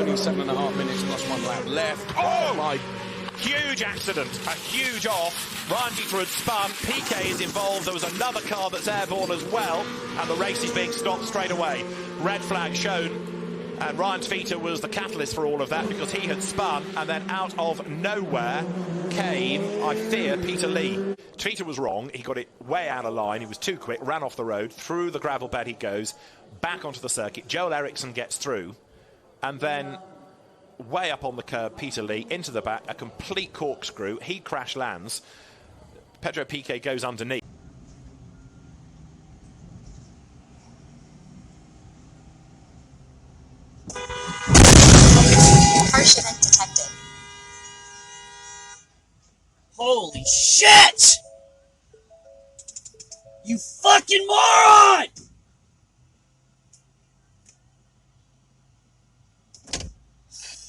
Only 7.5 minutes plus 1 lap left. Oh my! Huge accident, a huge off. Ryan Feater had spun, PK is involved, there was another car that's airborne as well, and the race is being stopped straight away. Red flag shown, and Ryan Feater was the catalyst for all of that because he had spun, and then out of nowhere came, I fear, Peter Lee. Feater was wrong, he got it way out of line, he was too quick, ran off the road, through the gravel bed he goes, back onto the circuit. Joel Eriksson gets through, and then way up on the curb, Peter Lee into the back, a complete corkscrew. He crash lands. Pedro Piquet goes underneath. Harsh event detected. Holy shit! You fucking moron!